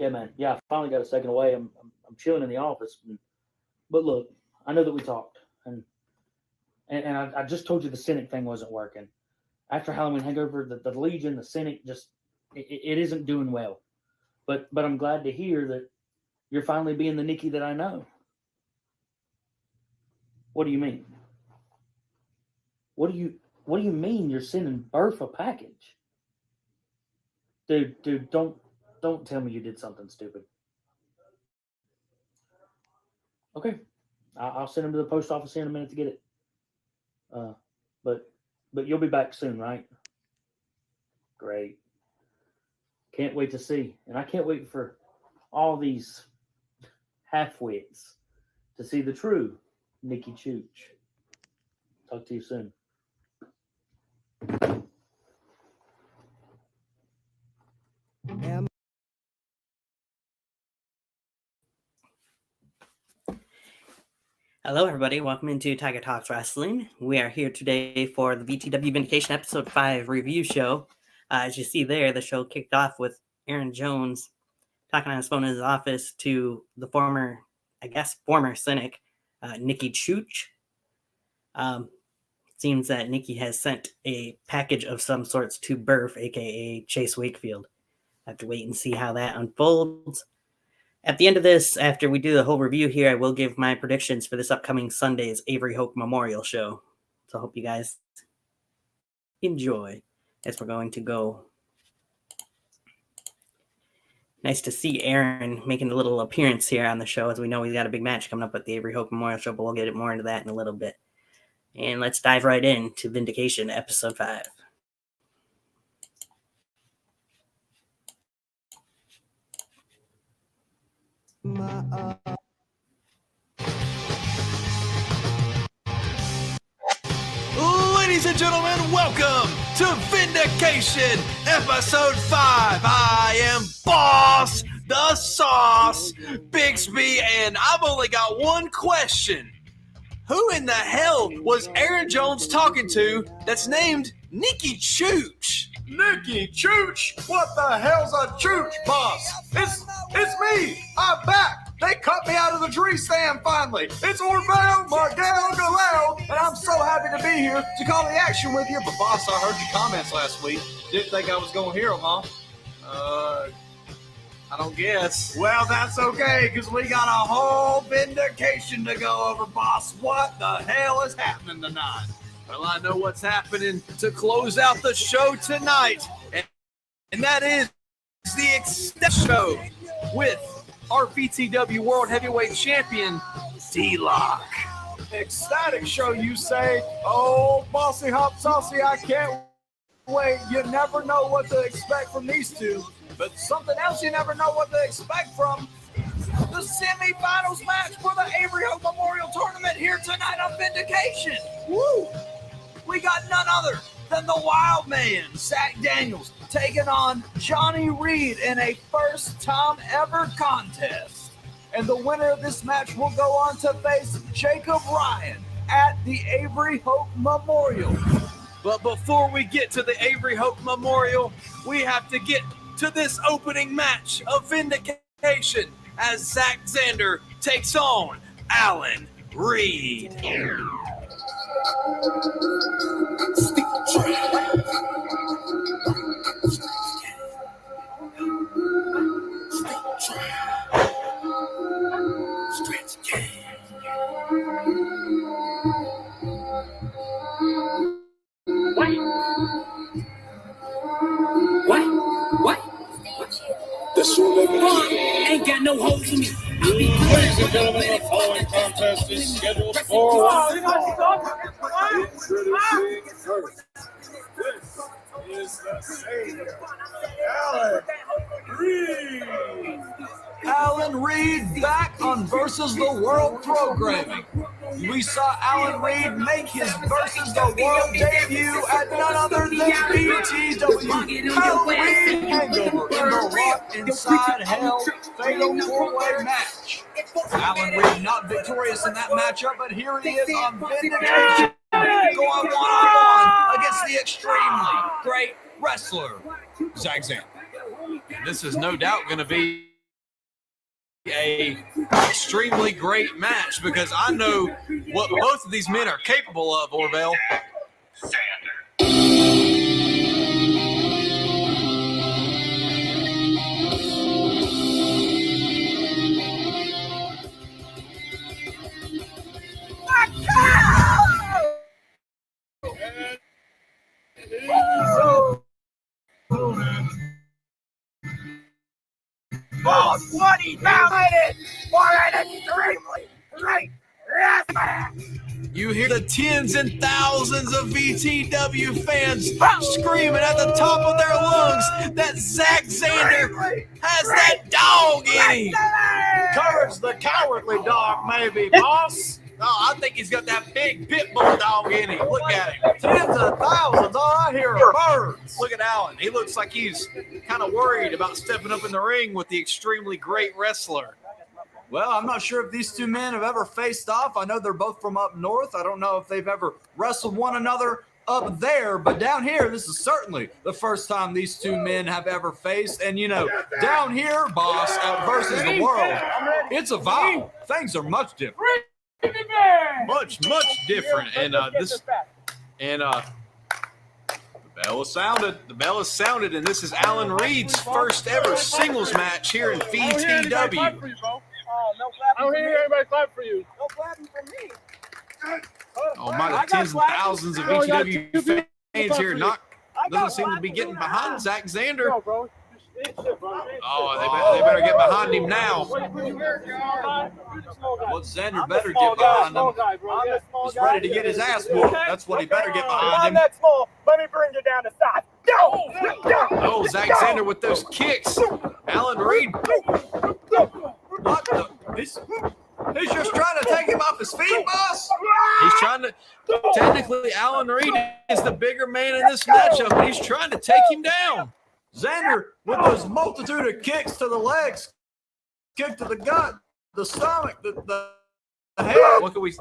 Yeah, man. Yeah, I finally got a second away. I'm chilling in the office. But look, I know that we talked, and I just told you the Cynic thing wasn't working. After Halloween Hangover, the Legion, the Cynic, just it isn't doing well. But I'm glad to hear that you're finally being the Nikki that I know. What do you mean? What do you mean you're sending Burf a package? Dude, don't tell me you did something stupid. Okay, I'll send him to the post office here in a minute to get it. Uh, but you'll be back soon, right? Great. Can't wait to see, and I can't wait for all these halfwits to see the true Nikki Chooch. Talk to you soon. Hello, everybody. Welcome into Tiger Talks Wrestling. We are here today for the VTW Vindication Episode 5 review show. As you see there, the show kicked off with Aaron Jones talking on his phone in his office to the former Cynic, Nikki Chooch. Seems that Nikki has sent a package of some sorts to Burf, a.k.a. Chase Wakefield. I have to wait and see how that unfolds. At the end of this, after we do the whole review here, I will give my predictions for this upcoming Sunday's Avery Hope Memorial Show. So I hope you guys enjoy as we're going to go. Nice to see Aaron making a little appearance here on the show, as we know he's got a big match coming up at the Avery Hope Memorial Show, but we'll get more into that in a little bit. And let's dive right into Vindication Episode 5. Ladies and gentlemen, welcome to Vindication Episode 5. I am Boss the Sauce Bixby, and I've only got one question. Who in the hell was Aaron Jones talking to that's named Nikki Chooch? Nikki Chooch? What the hell's a Chooch, boss? It's me. I'm back. They cut me out of the tree stand finally. It's Orville Miguel Galeo, and I'm so happy to be here to call the action with you. But boss, I heard your comments last week. Didn't think I was going to hear them, huh? I don't guess. Well, that's okay, because we got a whole vindication to go over, boss. What the hell is happening tonight? Well, I know what's happening to close out the show tonight, and that is the extension show with our VTW World Heavyweight Champion, D-Lock. Ecstatic show, you say? Oh, bossy hop saucy, I can't wait. You never know what to expect from these two, but something else you never know what to expect from the semifinals match for the Avery Hope Memorial Tournament here tonight on Vindication. Woo! We got none other than the Wild Man, Zach Daniels, taking on Johnny Reed in a first-time ever contest. And the winner of this match will go on to face Jacob Ryan at the Avery Hope Memorial. But before we get to the Avery Hope Memorial, we have to get to this opening match of Vindication as Zach Xander takes on Alan Reed. What? This ain't got no holes in me. Ladies and gentlemen, the following contest is scheduled for one. Introducing first. This is the Savior, Alan Reed. Alan Reed back on Versus the World programming. We saw Alan Reed make his Versus the World debut at none other than VTW. Alan Reed hangover in the Rock Inside Hell Fatal 4-Way match. Alan Reed not victorious in that matchup, but here he is on Vindication, going one-on-one against the extremely great wrestler, Zach Xander. This is no doubt going to be a extremely great match because I know what both of these men are capable of, Orville. Boss, what he found it for an extremely great wrestler. You hear the tens and thousands of VTW fans screaming at the top of their lungs that Zack Zander has that dog in him. Courage the cowardly dog, maybe, boss. Oh, I think he's got that big pit bull dog in him. Look at him. Tens of thousands, all I hear are birds. Look at Allen. He looks like he's kind of worried about stepping up in the ring with the extremely great wrestler. Well, I'm not sure if these two men have ever faced off. I know they're both from up north. I don't know if they've ever wrestled one another up there, but down here, this is certainly the first time these two men have ever faced. And, you know, down here, boss, versus the world, it's a vibe. Things are much different. Much different. And the bell is sounded. The bell is sounded, and this is Alan Reed's first ever singles match here in VTW. I don't hear anybody clap for you. No clapping for me. Oh my, the tens and thousands of VTW fans here doesn't seem to be getting behind Zack Zander. Oh, they better get behind him now. Well, Zander better get behind him. He's ready to get his ass whooped. That's what he better get behind him. That small. Let me bring you down to size. Oh, Zack Zander with those kicks. Alan Reed. What the? He's just trying to take him off his feet, boss. He's trying to. Technically, Alan Reed is the bigger man in this matchup, but he's trying to take him down. Zander with those multitude of kicks to the legs, kick to the gut, the stomach, the head. What can we?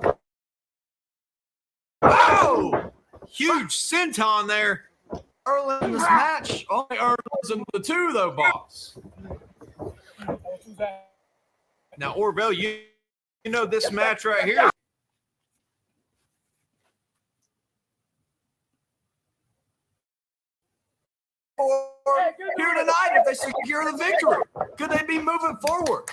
Wow! Huge senton there. Early in this match, only Earl's in the two, though, boss. Now, Orville, you know this match right here. Here tonight, if they secure the victory, could they be moving forward?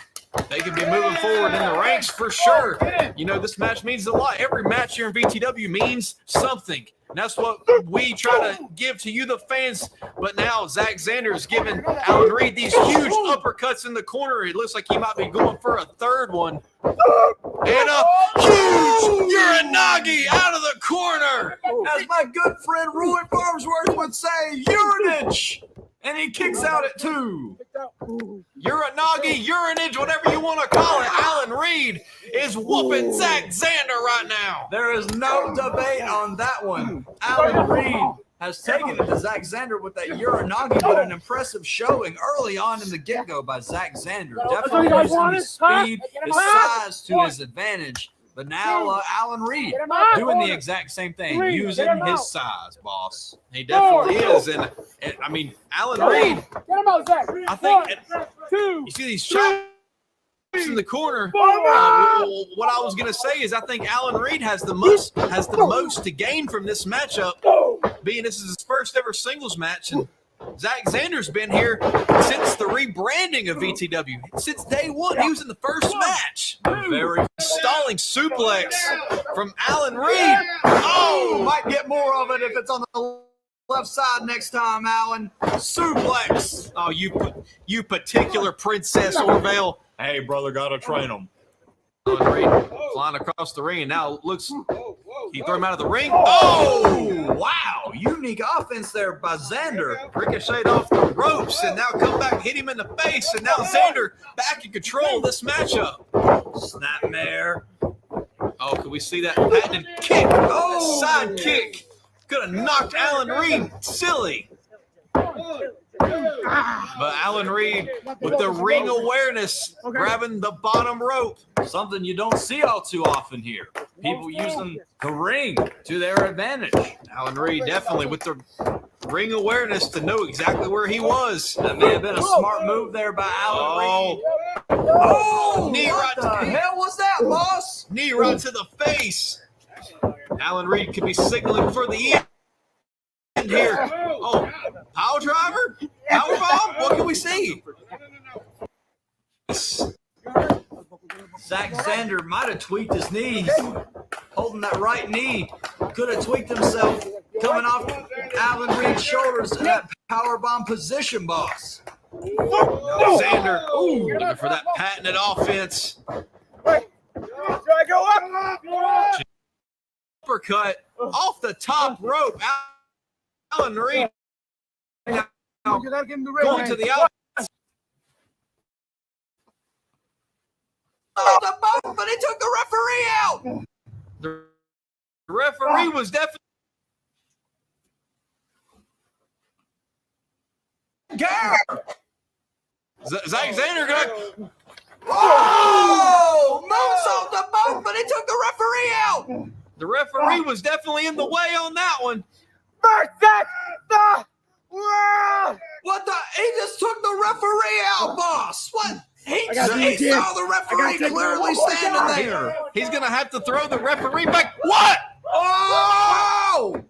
They could be moving forward in the ranks for sure. You know, this match means a lot. Every match here in VTW means something. And that's what we try to give to you, the fans. But now Zack Zander is giving Alan Reed these huge uppercuts in the corner. It looks like he might be going for a third one. And a huge Uranagi out of the corner. As my good friend Roy Farmsworth would say, urinage. And he kicks out at two. Uranagi, urinage, whatever you want to call it. Alan Reed is whooping Zack Zander right now. There is no debate on that one. Alan Reed has taken it to Zack Zander with that Uranagi, but an impressive showing early on in the get-go by Zack Zander. Definitely using his speed, his size to his advantage. But now Alan Reed doing the exact same thing, using his size, boss. He definitely is. And I mean, Alan Reed, I think, you see these chops in the corner. What I was going to say is I think Alan Reed has the most to gain from this matchup, being this is his first ever singles match. And Zack Zander's been here since the rebranding of VTW. Since day one, he was in the first match. Very stalling suplex from Alan Reed. Oh, might get more of it if it's on the left side next time, Alan. Suplex. Oh, you particular princess, Orville. Hey, brother, gotta train him. Alan Reed flying across the ring, and now it looks he threw him out of the ring. Oh, wow. Unique offense there by Zander. Ricocheted off the ropes, and now come back, hit him in the face, and now Zander back in control of this matchup. Snapmare. Oh, can we see that patented kick? Oh, side kick. Could have knocked Alan Reed silly. But Alan Reed with the ring awareness, grabbing the bottom rope. Something you don't see all too often here. People using the ring to their advantage. Alan Reed definitely with the ring awareness to know exactly where he was. That may have been a smart move there by Alan Reed. Oh, knee what right the hell was that, boss? Knee right to the face. Alan Reed could be signaling for the end here. Oh, power driver? Power bomb? What can we see? Zach Xander might have tweaked his knees. Holding that right knee. Could have tweaked himself coming off Alan Reed's shoulders in that power bomb position, boss. Xander looking for that patented offense. Uppercut off the top rope. Alan Reed now going to the outside. Oh, the bump, but he took the referee out. The referee was definitely. Zach Xander got. Oh! Moonsault the bump, but he took the referee out. The referee was definitely in the way on that one. What the? He just took the referee out, boss. What? He it saw the referee clearly standing there. He's going to have to throw the referee back. What? Oh!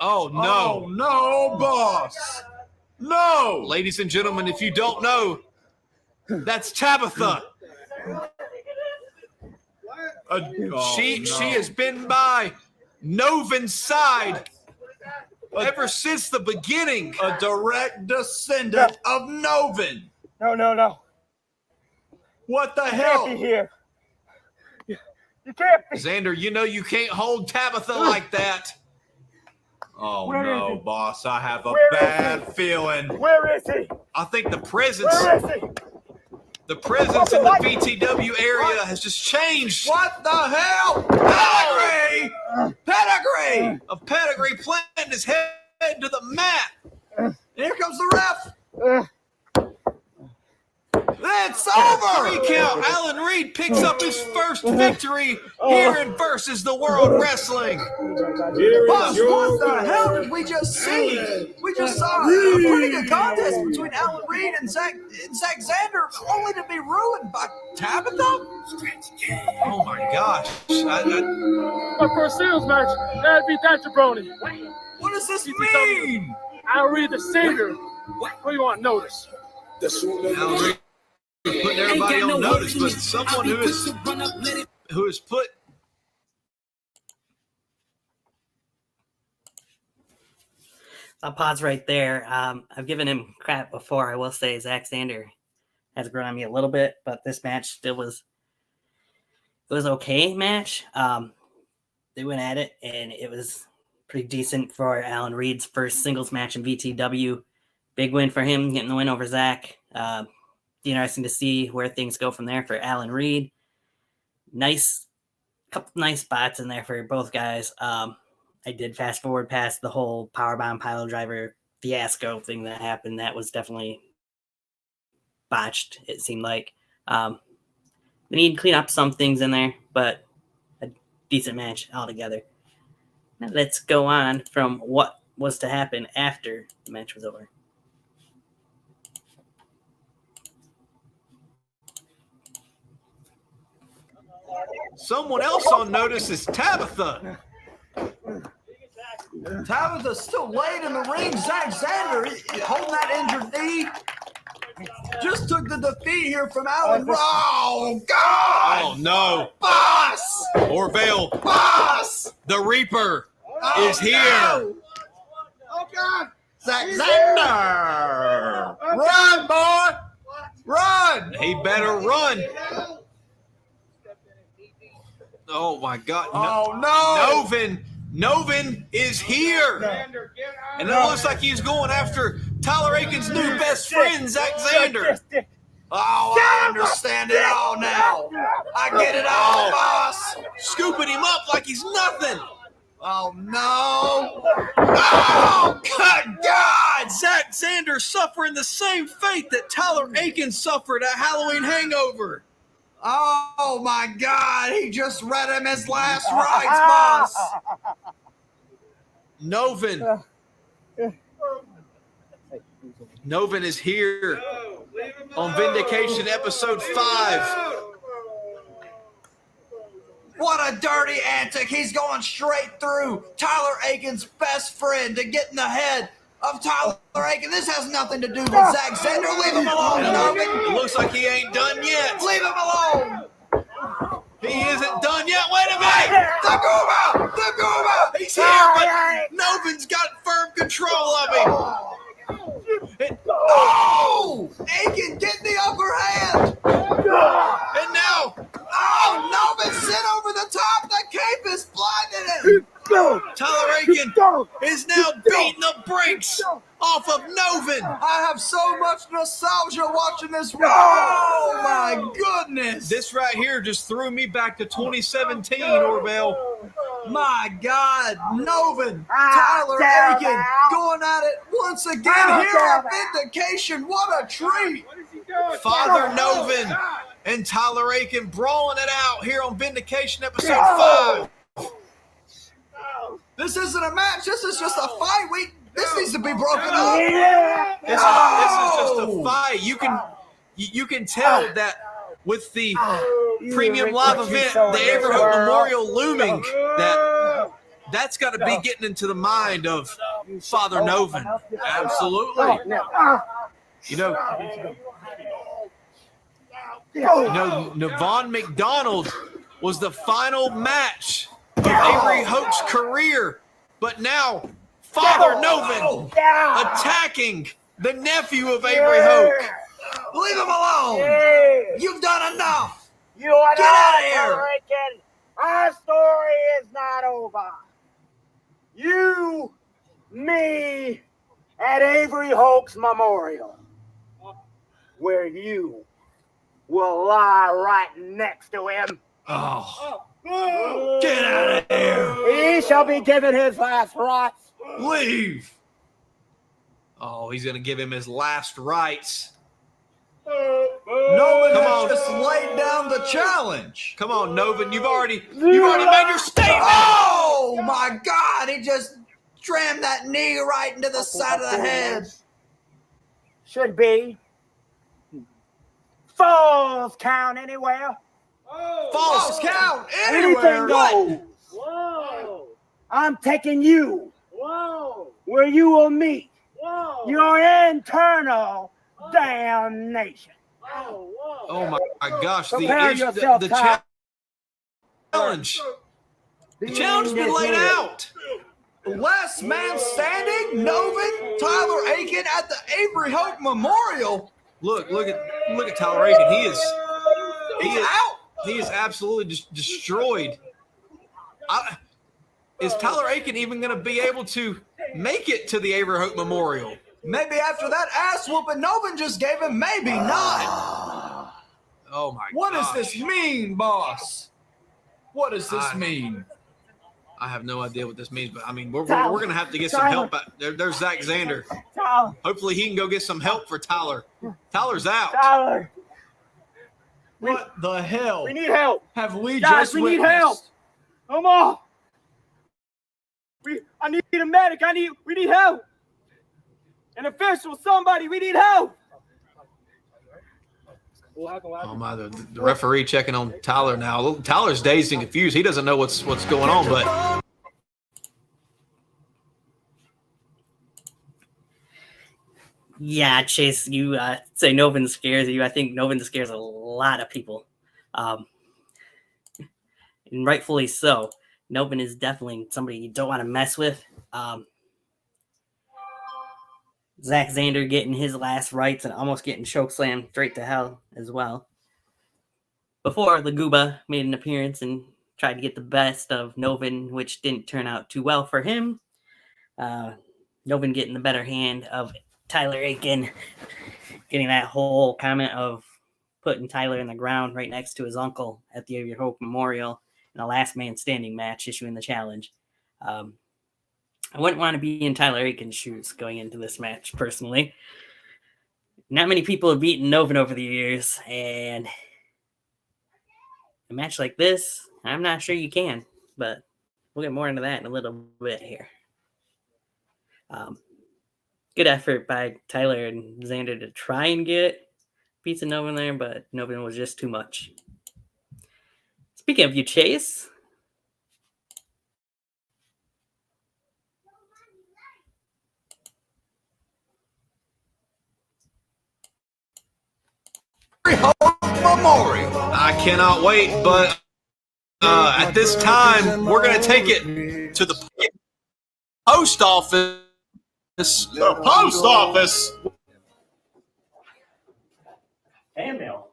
Oh, no. Oh, no, boss. No. Ladies and gentlemen, if you don't know, that's Tabitha. She has been by Novin's side ever since the beginning. A direct descendant of Novin. No. What the Can't be hell? here. You can't be. Xander, you know you can't hold Tabitha like that. Oh, Where is no, he? boss. I have a Where is bad feeling. Where is he? I think the presence Where is he? in the VTW area has just changed. What the hell? Pedigree! Pedigree! A pedigree planting his head to the mat. And here comes the ref. Uh, It's over. 3 count. Alan Reed picks up his first victory here in Versus the World Wrestling. Here Boss, is your what the winner. hell did we just see? We just saw a pretty good contest between Alan Reed and Zach Xander, only to be ruined by Tabitha. Oh my gosh. My first singles match, that'd be that jabroni. What does this mean? I'll read the singer. What do you want to notice? Alan Reed is putting everybody on notice, but someone who has put I'll pause right there. I've given him crap before. I will say Zach Xander has grown on me a little bit, but this match still was okay match. They went at it, and it was pretty decent for Alan Reed's first singles match in VTW. Big win for him, getting the win over Zach. Interesting to see where things go from there for Alan Reed. Couple nice spots in there for both guys. I did fast forward past the whole powerbomb pile driver fiasco thing that happened. That was definitely botched, it seemed like. They need to clean up some things in there, but a decent match altogether. Now let's go on from what was to happen after the match was over. someone else on notice is Tabitha. Tabitha's still laid in the ring. Zach Xander holding that injured knee. Just took the defeat here from Alan. Oh, God! Oh, no. Boss! Orville, Boss! the Reaper, is here. No. Oh, God! Zach Xander! Run, boy! Run! He better run. Oh, my God. Oh, no! Novin is here. And it looks like he's going after Tyler Aiken's new best friend, Zach Xander. Oh, I understand it all now. I get it all, boss. Scooping him up like he's nothing. Oh, no. Oh, good God. Zach Xander suffering the same fate that Tyler Aiken suffered at Halloween Hangover. Oh, my God. He just read him his last rites, boss. Novin Novin is here on Vindication episode 5. What a dirty antic. He's going straight through Tyler Aiken's best friend to get in the head of Tyler Aiken. This has nothing to do with Zach Zander. Leave him alone, Novin. It looks like he ain't done yet. Leave him alone. He isn't done yet. Wait a minute. The Guma. He's here, but Novin's got firm control of him. Oh! Aiken get the upper hand. And now, Oh, Novin sit over the top. The cape is blinding him. Tyler Aiken is now beating the brakes off of Novin. I have so much nostalgia watching this. Oh, my goodness. This right here just threw me back to 2017, Orville. My God, Novin, Tyler Aiken going at it once again here at Vindication. What a treat. Father Novin and Tyler Aiken brawling it out here on Vindication episode 5. This isn't a match. This is just a fight. This needs to be broken up. This is just a fight. You can tell that with the premium live event, the Avery Hope Memorial looming, that's got to be getting into the mind of Father Novin. Absolutely. You know, Navon McDonald was the final match of Avery Hope's career, but now Father Novin attacking the nephew of Avery Hope. Leave him alone. You've done enough. You are Get out of not here. American. Our story is not over. You, me, at Avery Hope's Memorial, where you will lie right next to him. Oh, get out of here. He shall be given his last rites. Leave. Oh, he's going to give him his last rites. Novin Come has on. just laid down the challenge. Come on, Novin. You've already made your statement. Oh, my God. He just trammed that knee right into the side of the head. Should be. Falls count anywhere. False Count Anything anywhere. goes. Whoa! I'm taking you Whoa! where you will meet Whoa! your internal damnation. Whoa! Whoa! Oh, my gosh. Prepare yourself, Ty. challenge. The challenge has been laid out. Last man standing, Novin, Tyler Aiken at the Avery Hope Memorial. Look at Tyler Aiken. He's out. He is absolutely destroyed. Is Tyler Aiken even going to be able to make it to the Avery Hope Memorial? Maybe after that ass whooping Novin just gave him, maybe not. Oh my! What does gosh. this mean, boss? What does this mean? I have no idea what this means, but I mean, we're going to have to get some help. There's Zach Zander. Tyler, Hopefully, he can go get some help for Tyler. Tyler's out. Tyler, What the hell we need help. have we Guys, just we need witnessed? help. Come on. I need a medic. We need help. An official, somebody, we need help. Oh my! The referee checking on Tyler now. Tyler's dazed and confused. He doesn't know what's going on, but Yeah, Chase, you say Novin scares you. I think Novin scares a lot of people. And rightfully so. Novin is definitely somebody you don't want to mess with. Zach Zander getting his last rites and almost getting chokeslammed straight to hell as well. Before Laguba made an appearance and tried to get the best of Novin, which didn't turn out too well for him. Novin getting the better hand of Tyler Aiken, getting that whole comment of putting Tyler in the ground right next to his uncle at the Avery Hope Memorial in a last man standing match, issuing the challenge. I wouldn't want to be in Tyler Aiken's shoes going into this match, personally. Not many people have beaten Novin over the years, and a match like this, I'm not sure you can, but we'll get more into that in a little bit here. Good Good effort by Tyler and Xander to try and get Pizza Nova in there, but Nova was just too much. Speaking of you, Chase. Memorial. I cannot wait, but at this time, we're going to take it to the post office. The post office. Fan mail.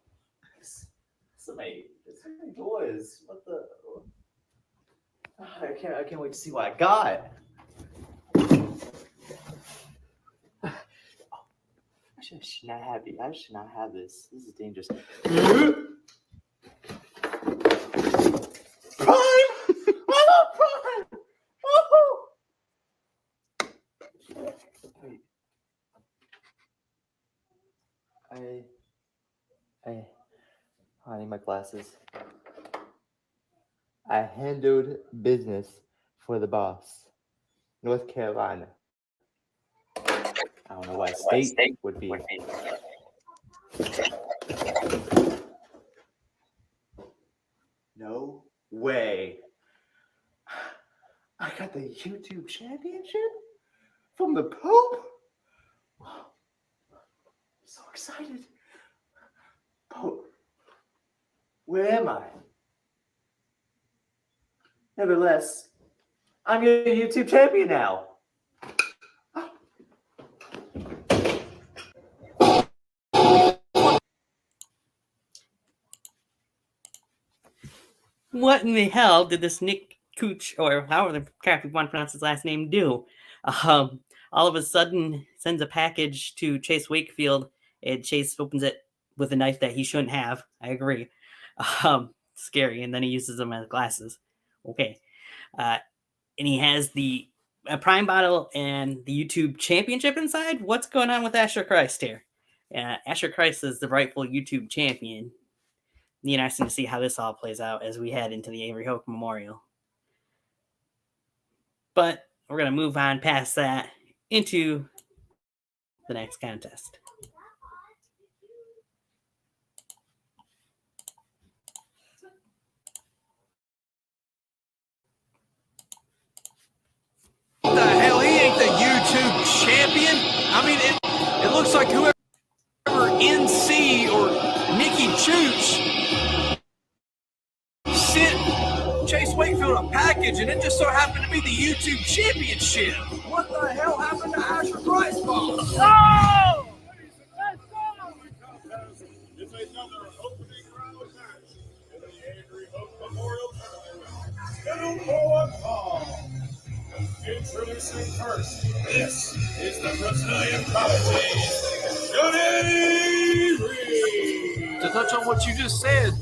So many boys. What the? I can't wait to see what I got. I should not have it. I should not have this. This is dangerous. Prime! I love Prime! Oh! Wait. I need my glasses. I handled business for the boss. North Carolina. I don't know what state would be. No way. I got the YouTube championship from the Pope? Wow. I'm so excited. Pope, where am I? Nevertheless, I'm your YouTube champion now. What in the hell did this Nick Cooch, or however the crap you want to pronounce his last name, do? All of a sudden sends a package to Chase Wakefield, and Chase opens it with a knife that he shouldn't have. I agree. Scary. And then he uses them as glasses. Okay. And he has the Prime bottle and the YouTube championship inside. What's going on with Asher Christ here? Asher Christ is the rightful YouTube champion. It'll be interesting to see how this all plays out as we head into the Avery Hope Memorial. But we're going to move on past that into the next contest. What the hell? He ain't the YouTube champion. I mean, it looks like whoever NC or Nikki Chooch sent Chase Wakefield a package, and it just so happened to be the YouTube championship. What the hell happened to Asher Christ, boss? No! It's another opening round match in the Avery Hope Memorial Tournament. Scheduled for one fall. Introducing first, this is the Brazilian commentator, Johnny Reed. To touch on what you just said,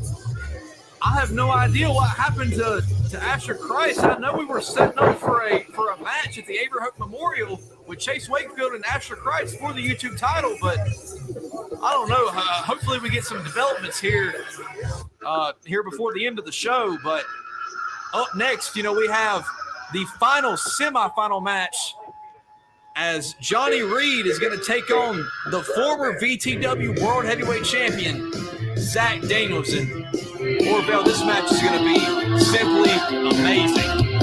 I have no idea what happened to Asher Christ. I know we were setting up for a match at the Avery Hope Memorial with Chase Wakefield and Asher Christ for the YouTube title, but I don't know. Hopefully we get some developments here before the end of the show. But up next, we have the final semifinal match as Johnny Reed is going to take on the former VTW World Heavyweight Champion, Zach Danielson. Orville, this match is going to be simply amazing.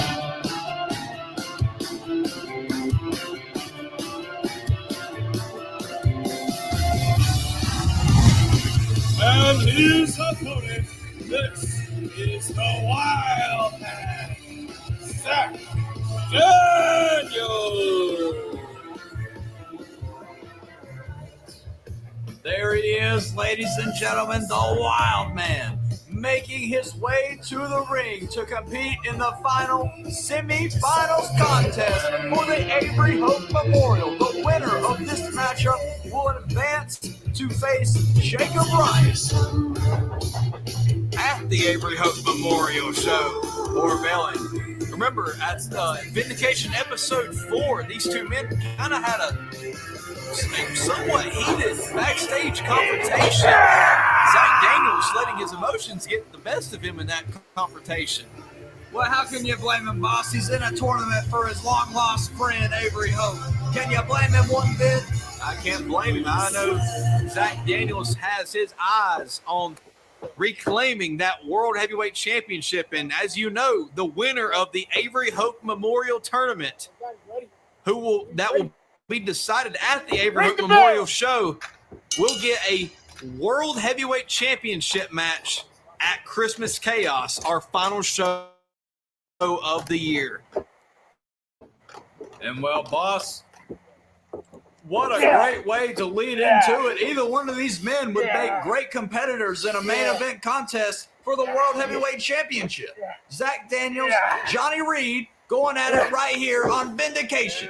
And his opponent, this is the Wild Man, Zach Daniels. There he is, ladies and gentlemen, the Wild Man, making his way to the ring to compete in the final semifinals contest for the Avery Hope Memorial. The winner of this matchup will advance to face Jacob Rice at the Avery Hope Memorial Show. Orville. Remember, at Vindication episode 4, these two men kind of had a somewhat heated backstage confrontation. Zach Daniels letting his emotions get the best of him in that confrontation. Well, how can you blame him, boss? He's in a tournament for his long-lost friend, Avery Hope. Can you blame him one bit? I can't blame him. I know Zach Daniels has his eyes on reclaiming that World Heavyweight Championship. And as you know, the winner of the Avery Hope Memorial Tournament, that will be decided at the Avery Hope Memorial Show, will get a World Heavyweight Championship match at Christmas Chaos, our final show of the year. And well, boss, what a great way to lead into it. Either one of these men would make great competitors in a main event contest for the World Heavyweight Championship. Zach Daniels, Johnny Reed going at it right here on Vindication.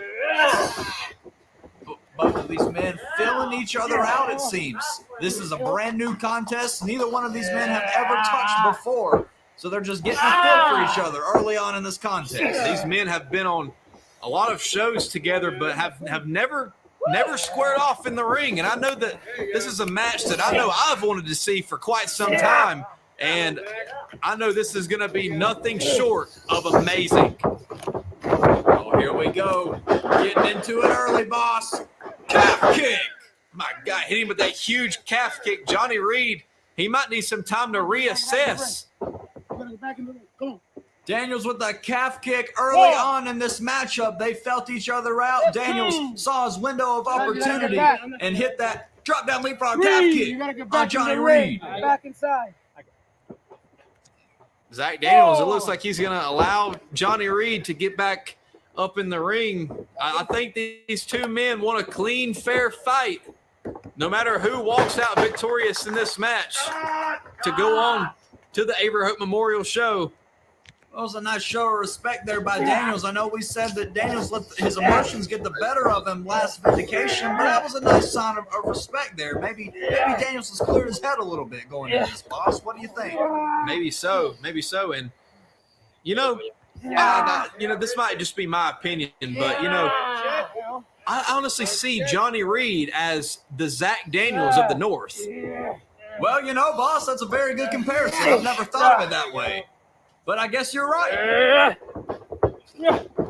Both of these men filling each other out, it seems. This is a brand new contest. Neither one of these men have ever touched before. So they're just getting a feel for each other early on in this contest. These men have been on a lot of shows together, but have never squared off in the ring. And I know that this is a match that I know I've wanted to see for quite some time. And I know this is going to be nothing short of amazing. Oh, here we go. Getting into it early, boss. Calf kick. My God, hit him with that huge calf kick. Johnny Reed, he might need some time to reassess. Daniels with the calf kick early on in this matchup. They felt each other out. Daniels saw his window of opportunity and hit that drop down leapfrog calf kick on Johnny Reed. Back inside. Zach Daniels, it looks like he's going to allow Johnny Reed to get back up in the ring. I think these two men want a clean, fair fight, no matter who walks out victorious in this match, to go on to the Avery Hope Memorial Show. That was a nice show of respect there by Daniels. I know we said that Daniels let his emotions get the better of him last Vindication, but that was a nice sign of respect there. Maybe Daniels has cleared his head a little bit going into this, boss. What do you think? Maybe so. And this might just be my opinion, but I honestly see Johnny Reed as the Zach Daniels of the North. Well, boss, that's a very good comparison. I've never thought of it that way. But I guess you're right.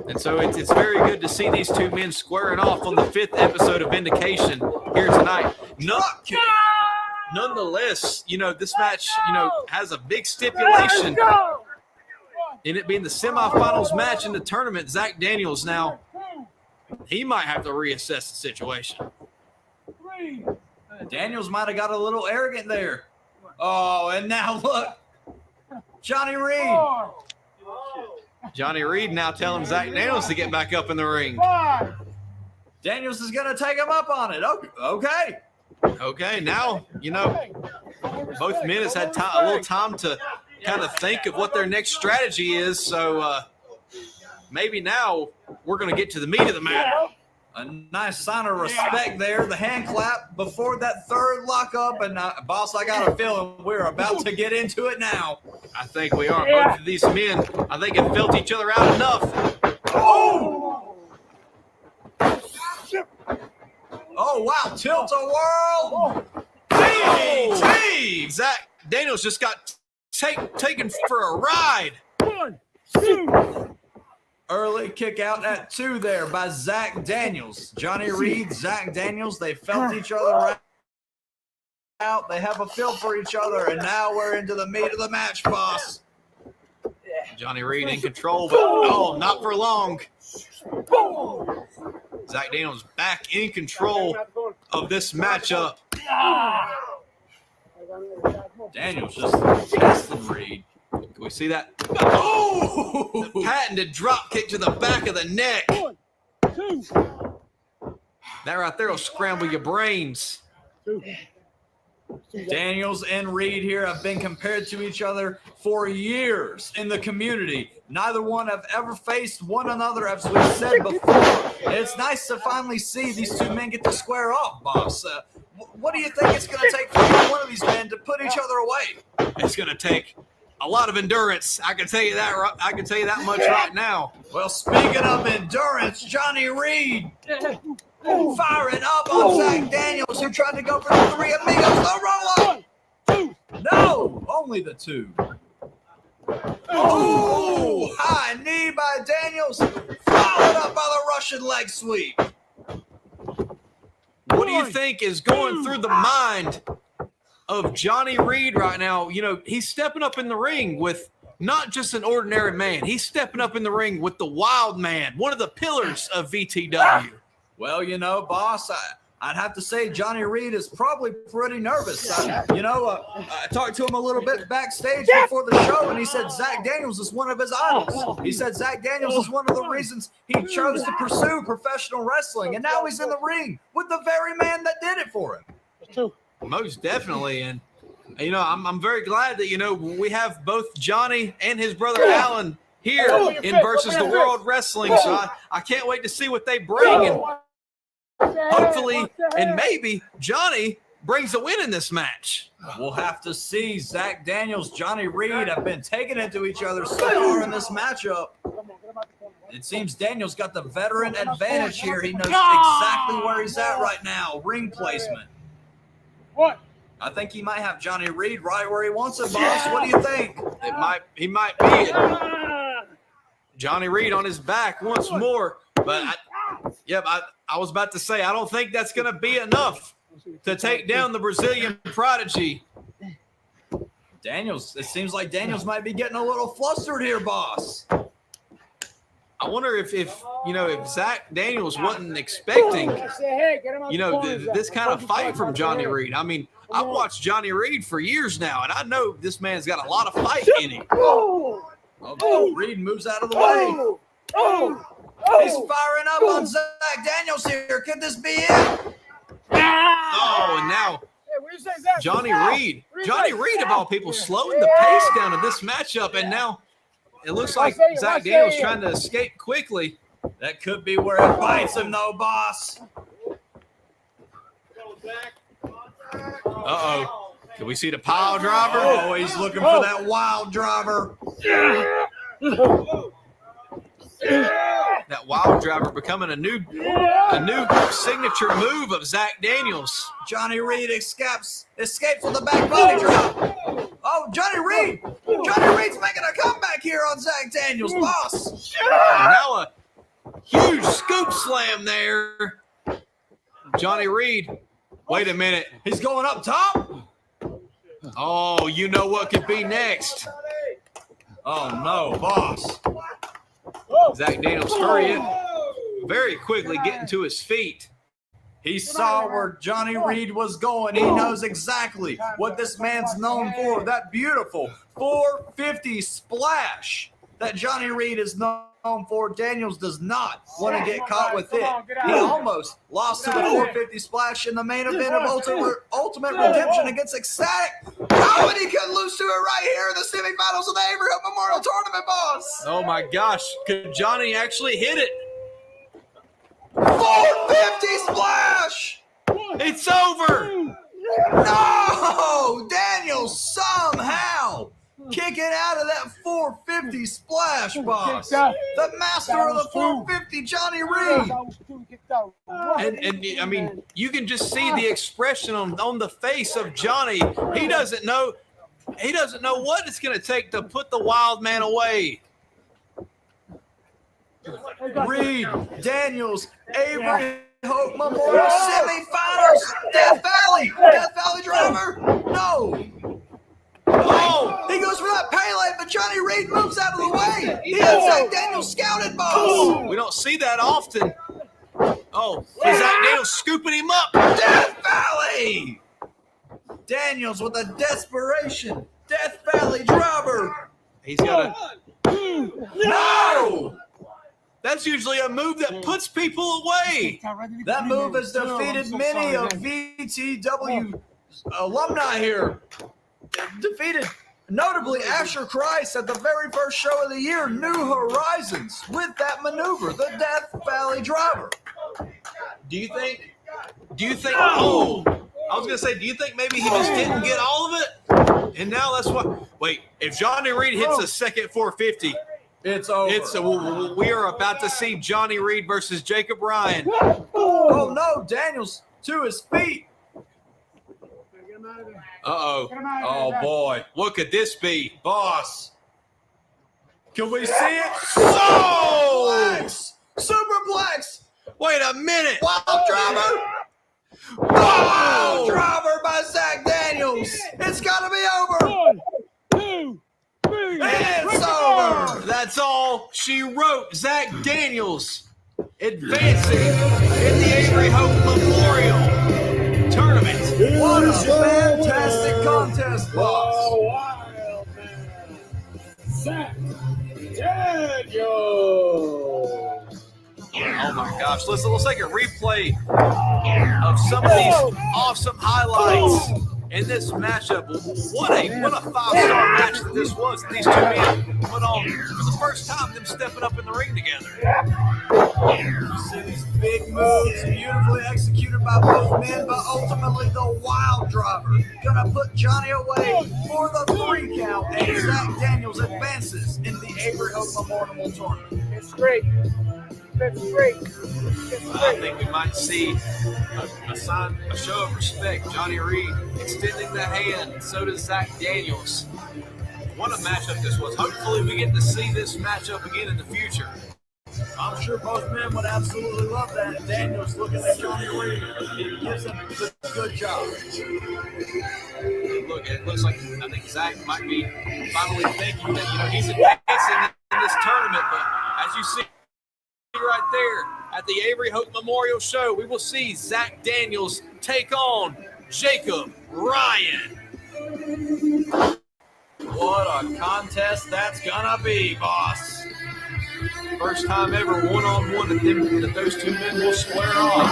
And so it's very good to see these two men squaring off on the 5th episode of Vindication here tonight. Nonetheless, this match, has a big stipulation in it being the semifinals match in the tournament. Zach Daniels now, he might have to reassess the situation. Daniels might have got a little arrogant there. Oh, and now look. Johnny Reed. Johnny Reed now telling Zach Daniels to get back up in the ring. Daniels is going to take him up on it. Okay, now, both men has had a little time to kind of think of what their next strategy is. So maybe now we're going to get to the meat of the matter. A nice sign of respect there. The hand clap before that third lockup. And, boss, I got a feeling we're about to get into it now. I think we are. Both of these men, I think, have felt each other out enough. Oh, wow. Tilt-a-whirl. DDT! Zach Daniels just got taken for a ride. 1, 2. Early kick out at 2 there by Zach Daniels. Johnny Reed, Zach Daniels, they felt each other out. They have a feel for each other, and now we're into the meat of the match, boss. Johnny Reed in control, but not for long. Zach Daniels back in control of this matchup. Daniels just testing Reed. Can we see that? Oh! The patented drop kick to the back of the neck. 1, 2. That right there will scramble your brains. Daniels and Reed here have been compared to each other for years in the community. Neither one have ever faced one another, as we said before. It's nice to finally see these two men get to square off, boss. What do you think it's going to take for either one of these men to put each other away? It's going to take a lot of endurance. I can tell you that. I can tell you that much right now. Well, speaking of endurance, Johnny Reed firing up on Zach Daniels, who tried to go for the 3 amigos. The roll-up. 1, 2. No, only the 2. Oh, high knee by Daniels, followed up by the Russian leg sweep. what do you think is going through the mind of Johnny Reed right now? You know, he's stepping up in the ring with not just an ordinary man. He's stepping up in the ring with the wild man, one of the pillars of VTW. Well, you know, boss, I'd have to say Johnny Reed is probably pretty nervous. I talked to him a little bit backstage before the show, and he said Zach Daniels is one of his idols. He said Zach Daniels is one of the reasons he chose to pursue professional wrestling, and now he's in the ring with the very man that did it for him. Most definitely. And, you know, I'm very glad that, you know, we have both Johnny and his brother Alan here in Versus the World Wrestling. So I can't wait to see what they bring. And hopefully, and maybe, Johnny brings a win in this match. We'll have to see. Zach Daniels, Johnny Reed have been taking it to each other so far in this matchup. It seems Daniels got the veteran advantage here. He knows exactly where he's at right now. Ring placement. What? I think he might have Johnny Reed right where he wants it, boss. What do you think? He might be Johnny Reed on his back once more. But I was about to say, I don't think that's going to be enough to take down the Brazilian prodigy. Daniels, it seems like Daniels might be getting a little flustered here, boss. I wonder if Zach Daniels wasn't expecting, this kind of fight from Johnny Reed. I mean, I've watched Johnny Reed for years now, and I know this man's got a lot of fight in him. Reed moves out of the way. He's firing up on Zach Daniels here. Could this be it? Oh, and now Johnny Reed of all people slowing the pace down of this matchup, and now it looks like Zach Daniels trying to escape quickly. That could be where it bites him, though, boss. Uh-oh. Can we see the pile driver? Oh, he's looking for that wild driver. That wild driver becoming a new signature move of Zach Daniels. Johnny Reed escapes with a back body drop. Oh, Johnny Reed's making a comeback here on Zach Daniels, boss. And now a huge scoop slam there. Johnny Reed. Wait a minute. He's going up top. Oh, you know what could be next. Oh, no, boss. Zach Daniels hurrying very quickly getting to his feet. He saw where Johnny Reed was going. He knows exactly what this man's known for. That beautiful 450 splash that Johnny Reed is known for. Daniels does not want to get caught with it. He almost lost to the 450 splash in the main event of Ultimate Redemption against Ecstatic. Oh, and he couldn't lose to it right here in the semifinals of the Avery Hope Memorial Tournament, boss. Oh, my gosh. Could Johnny actually hit it? 450 splash! It's over! No! Daniels somehow kicking out of that 450 splash, boss. The master of the 450, Johnny Reed. And I mean, you can just see the expression on the face of Johnny. He doesn't know what it's going to take to put the wild man away. Reed, Daniels, Avery Hope Memorial semifinals. Death Valley driver. No. Oh, he goes for that Pele, but Johnny Reed moves out of the way. He has Zach Daniels scouted, boss. We don't see that often. Oh, is Zach Daniels scooping him up? Death Valley. Daniels with a desperation. Death Valley driver. He's got a... No. That's usually a move that puts people away. That move has defeated many of VTW alumni here. Defeated, notably, Asher Christ at the very first show of the year, New Horizons, with that maneuver, the Death Valley driver. Do you think, oh, I was going to say, do you think maybe he just didn't get all of it? And now that's what, wait, if Johnny Reed hits a second 450, it's over. We are about to see Johnny Reed versus Jacob Ryan. Oh, no, Daniels to his feet. Uh-oh. Oh, boy. What could this be? Boss. Can we see it? Oh! Superplex. Wait a minute. Wild driver. Wow! Driver by Zach Daniels. It's got to be over. 1, 2, 3. And it's over. That's all she wrote. Zach Daniels advancing in the Avery Hope Memorial Tournament. What a fantastic contest, boss. The Wild Man, Zach Daniels. Oh my gosh, let's take a replay of some of these awesome highlights in this matchup. What a 5-star match that this was. These two men put on for the first time, them stepping up in the ring together. You see these big moves beautifully executed by both men, but ultimately the Wild Driver gonna put Johnny away for the 3 count, and Zach Daniels advances in the Avery Hope Memorial Tournament. It's great. That's great. I think we might see a show of respect. Johnny Reed extending the hand, so does Zach Daniels. What a matchup this was. Hopefully we get to see this matchup again in the future. I'm sure both men would absolutely love that. Daniels looking at Johnny Reed. It gives him a good job. Look, it looks like I think Zach might be finally thinking that he's advancing in this tournament. But as you see right there at the Avery Hope Memorial Show, we will see Zach Daniels take on Jacob Ryan. What a contest that's gonna be, boss. First time ever one-on-one that those two men will square off.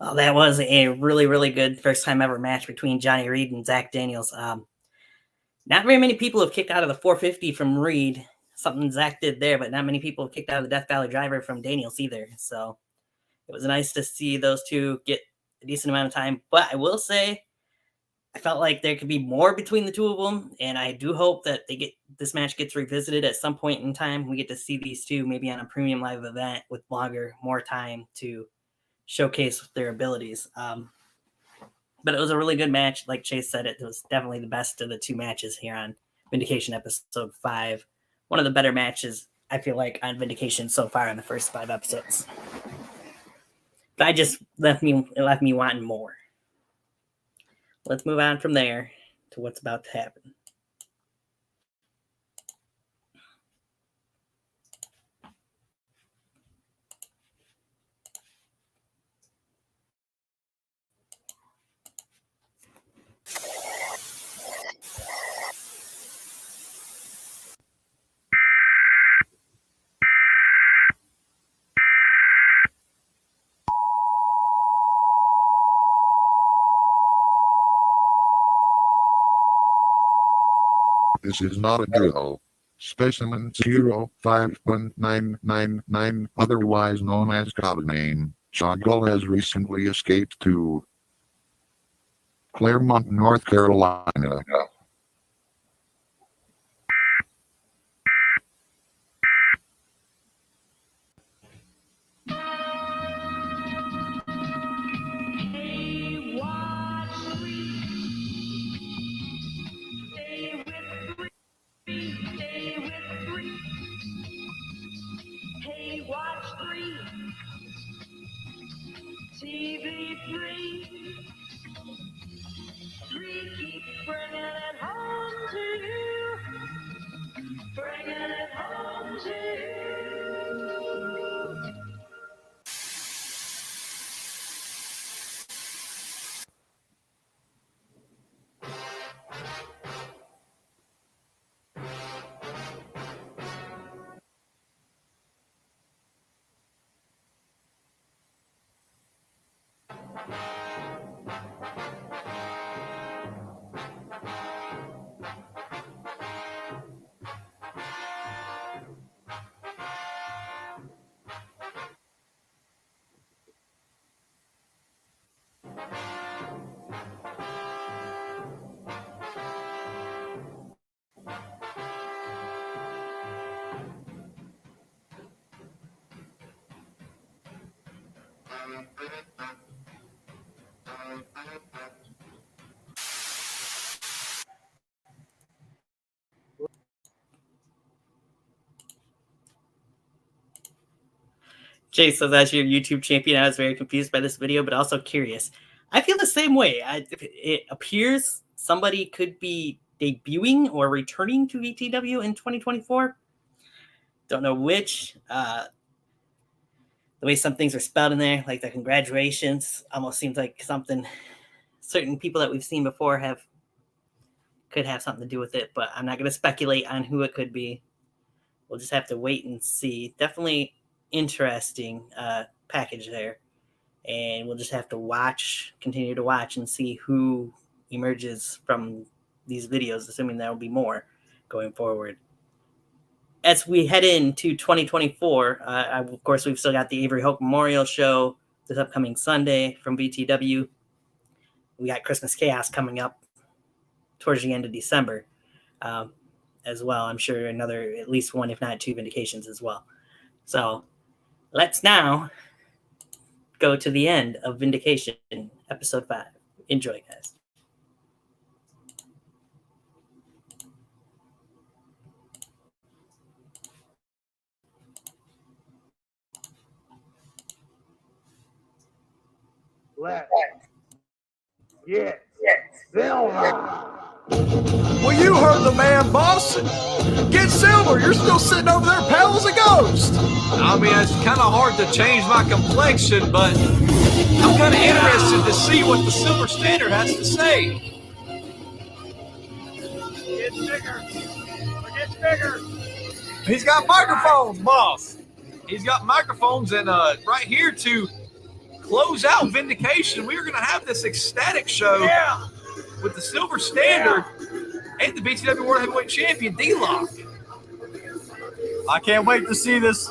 Well, that was a really, really good first time ever match between Johnny Reed and Zach Daniels. Not very many people have kicked out of the 450 from Reed. Something Zach did there, but not many people have kicked out of the Death Valley Driver from Daniels either. So it was nice to see those two get a decent amount of time. But I will say, I felt like there could be more between the two of them, and I do hope that this match gets revisited at some point in time. We get to see these two maybe on a premium live event with more time to showcase their abilities. But it was a really good match. Like Chase said, it was definitely the best of the two matches here on Vindication episode 5. One of the better matches, I feel like, on Vindication so far in the first 5 episodes. But it left me wanting more. Let's move on from there to what's about to happen. This is not a drill. Specimen 0519999, otherwise known as codename Shotgull, has recently escaped to Claremont, North Carolina. Jay says, as your YouTube champion, I was very confused by this video, but also curious. I feel the same way. It appears somebody could be debuting or returning to VTW in 2024. Don't know which. The way some things are spelled in there, like the congratulations, almost seems like something certain people that we've seen before could have something to do with it, but I'm not going to speculate on who it could be. We'll just have to wait and see. Definitely interesting package there. And we'll just have to continue to watch and see who emerges from these videos, assuming there will be more going forward. As we head into 2024, of course, we've still got the Avery Hope Memorial Show this upcoming Sunday from VTW. We got Christmas Chaos coming up towards the end of December as well. I'm sure at least one, if not two, Vindications as well. So let's now go to the end of Vindication, episode 5. Enjoy, guys. Let's get silver. Well, you heard the man, boss. Get silver. You're still sitting over there pale as a ghost. I mean, it's kind of hard to change my complexion, but I'm kind of interested to see what the silver standard has to say. Get bigger. Get bigger. He's got microphones, boss. He's got microphones, and right here to close out Vindication, we are going to have this ecstatic show with the silver standard and the BTW World Heavyweight Champion, D-Lock. I can't wait to see this.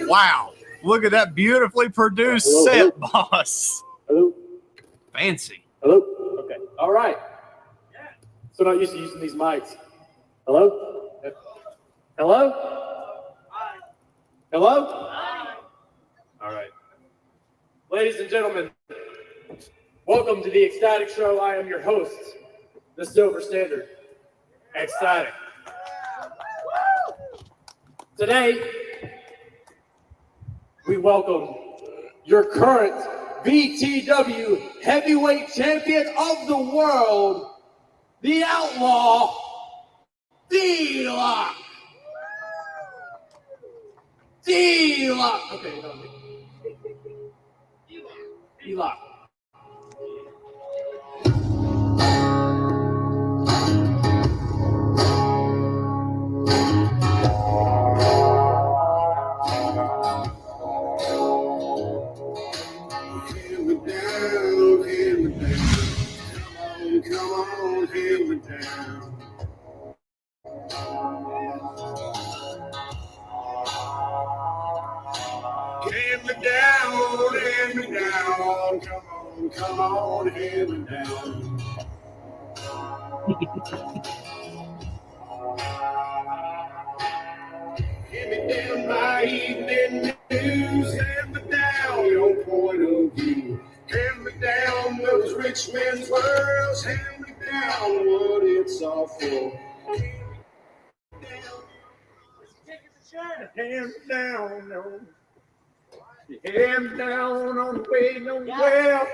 Wow. Look at that beautifully produced set, boss. Hello? Fancy. Hello? Okay. All right. So not used to using these mics. Hello? Hello? Hello? All right. Ladies and gentlemen, welcome to the Ecstatic Show. I am your host, the Silver Standard. Ecstatic. Today, we welcome your current VTW Heavyweight Champion of the World, the Outlaw, D-Lock. D-Lock. Okay, no. D-Lock. Come on, hand me down. Hand me down, hand me down. Come on, hand me down. Hand me down my evening news. Hand me down your point of view. Hand me down those rich men's worlds. Hand me down what it's all for. Hand me down, no. Hand me down on the way nowhere.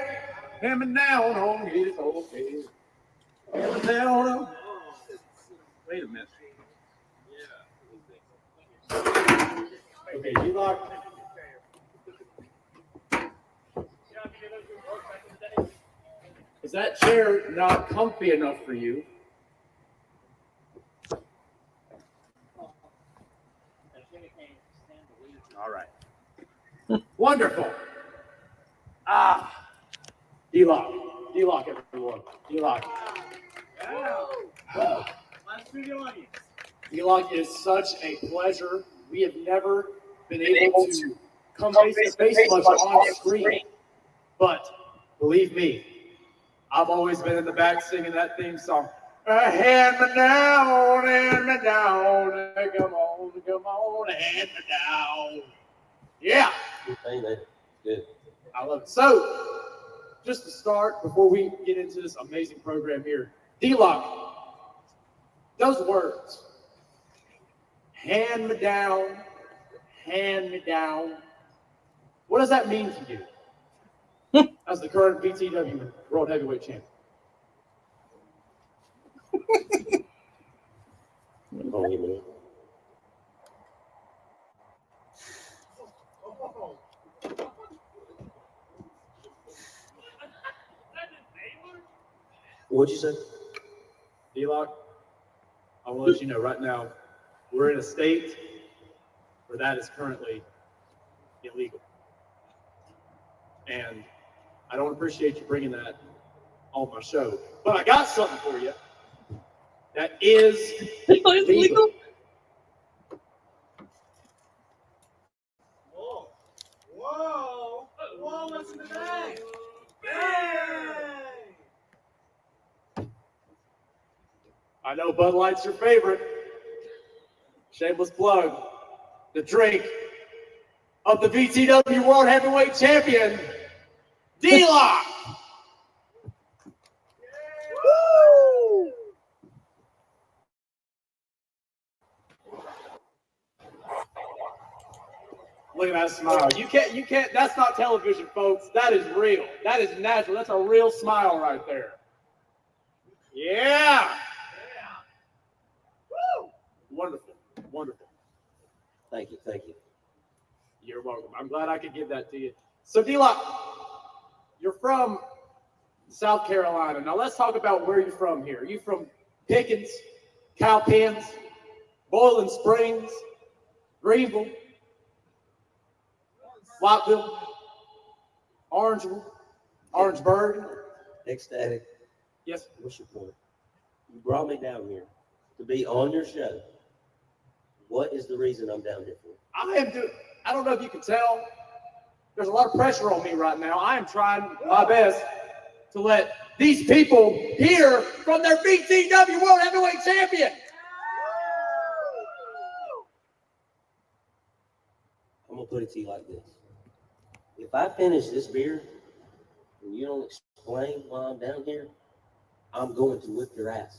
Hand me down on his old head. Hand me down on. Wait a minute. Okay, D-Lock. Is that chair not comfy enough for you? All right. Wonderful. D-Lock. D-Lock, everyone. D-Lock. D-Lock, it is such a pleasure. We have never been able to come face to face much on screen. But believe me, I've always been in the back singing that theme song. Hand me down, come on, hand me down. Yeah. Good. I love it. So, just to start, before we get into this amazing program here, D-Lock, those words, hand me down, What does that mean to you as the current VTW World Heavyweight Champion? Oh, yeah, man. What'd you say? D-Lock, I will let you know right now, we're in a state where that is currently illegal. And I don't appreciate you bringing that on my show. But I got something for you that is legal. Whoa, what's in the bag? I know Bud Light's your favorite. Shameless plug. The drink of the VTW World Heavyweight Champion, D-Lock. Woo! Look at that smile. You can't, that's not television, folks. That is real. That is natural. That's a real smile right there. Yeah. Woo! Wonderful. Wonderful. Thank you. You're welcome. I'm glad I could give that to you. So, D-Lock, you're from South Carolina. Now, let's talk about where you're from here. Are you from Pickens, Cowpens, Boiling Springs, Greenville, Whiteville, Orangeville, Orangeburg? Ecstatic. Yes. What's your point? You brought me down here to be on your show. What is the reason I'm down here for? I don't know if you can tell. There's a lot of pressure on me right now. I am trying my best to let these people hear from their VTW World Heavyweight Champion. I'm going to put it to you like this. If I finish this beer and you don't explain why I'm down here, I'm going to whip your ass.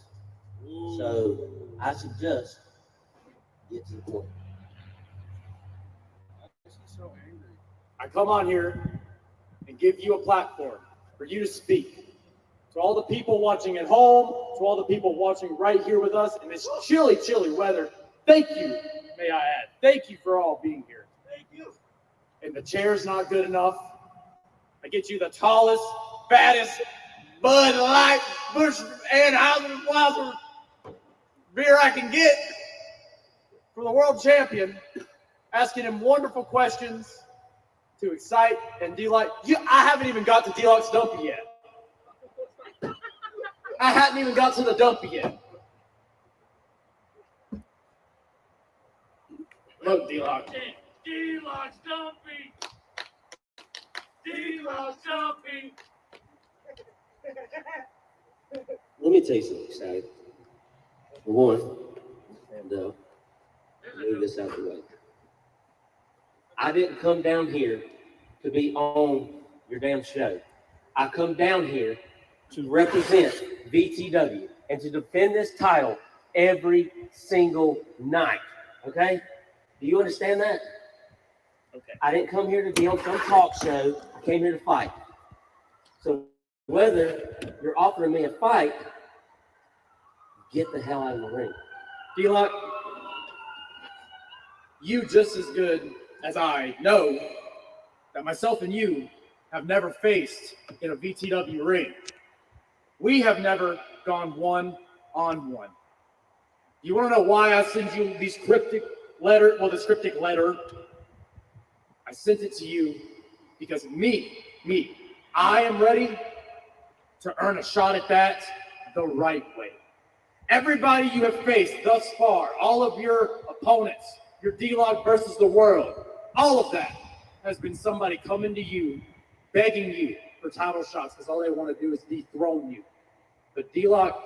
So I suggest get to the point. I come on here and give you a platform for you to speak to all the people watching at home, to all the people watching right here with us in this chilly, chilly weather. Thank you, may I add. Thank you for all being here. Thank you. And the chair's not good enough. I get you the tallest, fattest, Bud Light, Busch, Anheuser-Weiser beer I can get for the world champion, asking him wonderful questions to excite and D-Lock. I haven't even got to D-Lock's dumpy yet. I hadn't even got to the dumpy yet. Look, D-Lock. D-Lock's dumpy. D-Lock's dumpy. Let me tell you something, Sally. For one, and move this out the way. I didn't come down here to be on your damn show. I come down here to represent VTW and to defend this title every single night. Okay? Do you understand that? Okay. I didn't come here to be on some talk show. I came here to fight. So whether you're offering me a fight, get the hell out of the ring. D-Lock, you just as good as I know that myself and you have never faced in a VTW ring. We have never gone one-on-one. You want to know why I send you these cryptic letter? Well, this cryptic letter, I sent it to you because I am ready to earn a shot at that the right way. Everybody you have faced thus far, all of your opponents, your D-Lock versus the world, all of that has been somebody coming to you, begging you for title shots because all they want to do is dethrone you. But D-Lock,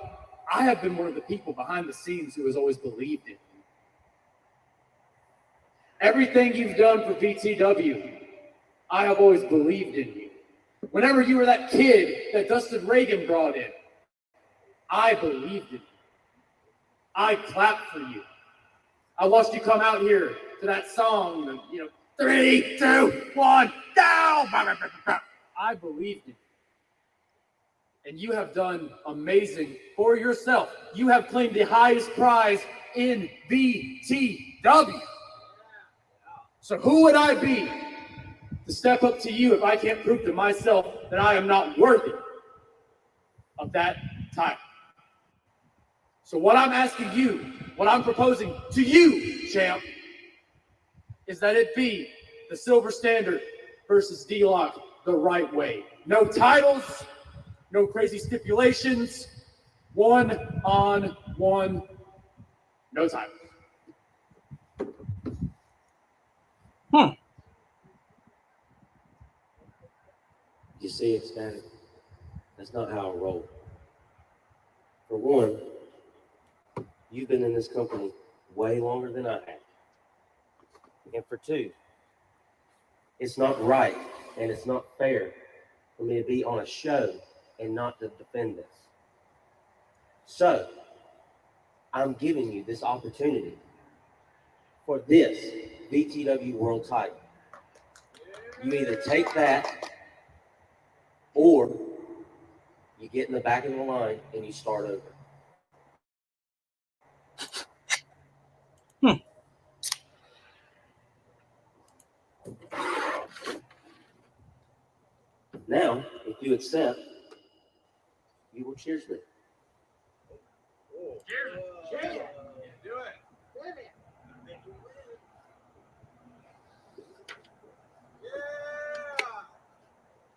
I have been one of the people behind the scenes who has always believed in you. Everything you've done for VTW, I have always believed in you. Whenever you were that kid that Dustin Reagan brought in, I believed in you. I clapped for you. I watched you come out here to that song, 3, 2, 1, down! I believed you. And you have done amazing for yourself. You have claimed the highest prize in VTW. So who would I be to step up to you if I can't prove to myself that I am not worthy of that title? So what I'm asking you, what I'm proposing to you, champ, is that it be the silver standard versus D-Lock the right way. No titles, no crazy stipulations, 1-on-1, no titles. You see, Ecstatic, that's not how I roll. For one, you've been in this company way longer than I have. And for two, it's not right and it's not fair for me to be on a show and not to defend this. So, I'm giving you this opportunity for this VTW World title. You either take that or you get in the back of the line and you start over. Now, if you accept, you will cheers me. Cheers. Do it.